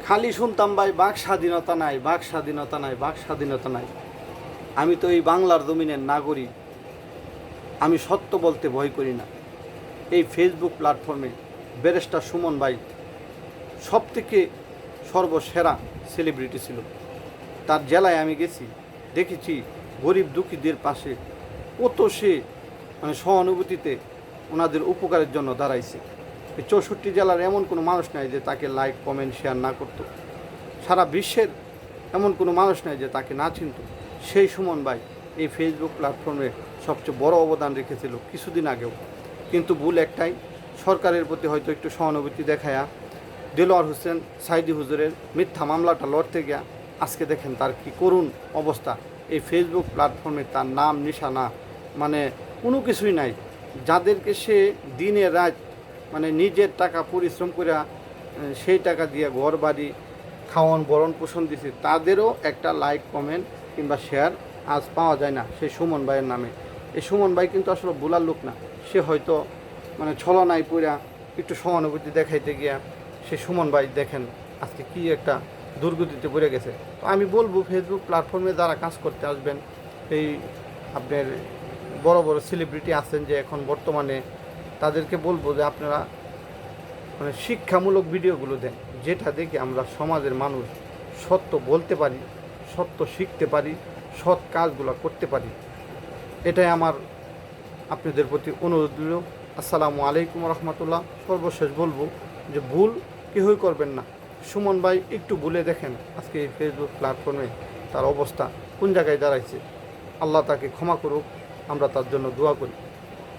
খালি শুনতাম ভাই বাক স্বাধীনতা নাই, বাক স্বাধীনতা নাই, বাক স্বাধীনতা নাই। আমি তো এই বাংলার জমিনের নাগরিক, আমি সত্য বলতে ভয় করি না। এই ফেসবুক প্ল্যাটফর্মে ব্যারিস্টার সুমন ভাই সবথেকে সর্বসেরা সেলিব্রিটি ছিল। তার জেলায় আমি গেছি, দেখেছি গরিব দুঃখীদের পাশে কত সে সহানুভূতিতে ওনাদের উপকারের জন্য দাঁড়াইছে। এই 64 জেলার এমন কোনো মানুষ নাই যে তাকে লাইক কমেন্ট শেয়ার না করতো। সারা বিশ্বের এমন কোনো মানুষ নাই যে তাকে না চিনত। সেই সুমন ভাই এই ফেসবুক প্ল্যাটফর্মে সবচেয়ে বড় অবদান রেখেছিল কিছুদিন আগেও। কিন্তু ভুল একটাই, সরকারের প্রতি হয়তো একটু সহানুভূতি দেখায়া দেলোয়ার হোসেন সাইদি হুজুরের মিথ্যা মামলাটা লড়তে গিয়া আজকে দেখেন তার কি করুণ অবস্থা। এই ফেসবুক প্ল্যাটফর্মে তার নাম নিশানা কোনো কিছুই নাই। যাদেরকে সে দিনে রাত নিজের টাকা পরিশ্রম করে সেই টাকা দিয়ে ঘর বাড়ি খাওয়ান ভরণ পোষণ দিছে, তাদেরও একটা লাইক কমেন্ট কিংবা শেয়ার আজ পাওয়া যায় না সেই সুমন ভাইয়ের নামে। এই সুমন ভাই কিন্তু আসলে ভোলার লোক না। সে হয়তো ছলনায় পড়া একটু সহানুভূতি দেখাইতে গিয়া সে সুমন ভাই দেখেন আজকে কি একটা দুর্গতিতে পড়ে গেছে। তো আমি বলবো ফেসবুক প্ল্যাটফর্মে যারা কাজ করতে আসবেন, এই আপনার বড় বড় সেলিব্রিটি আছেন যে এখন বর্তমানে, তাদেরকে বলবো যে আপনারা শিক্ষামূলক ভিডিওগুলো দেন, যেটা দেখে আমরা সমাজের মানুষ সত্য বলতে পারি, সত্য শিখতে পারি, সৎ কাজগুলো করতে পারি। এটাই আমার আপনাদের প্রতি অনুরোধ রইল। আসসালামু আলাইকুম রহমতুল্লাহ। সর্বশেষ বলবো যে ভুল কেউই করবেন না। সুমন ভাই একটু ভুলে দেখেন আজকে এই ফেসবুক প্ল্যাটফর্মে তার অবস্থা কোন জায়গায় দাঁড়াইছে। আল্লাহ তাকে ক্ষমা করুক, আমরা তার জন্য দোয়া করি।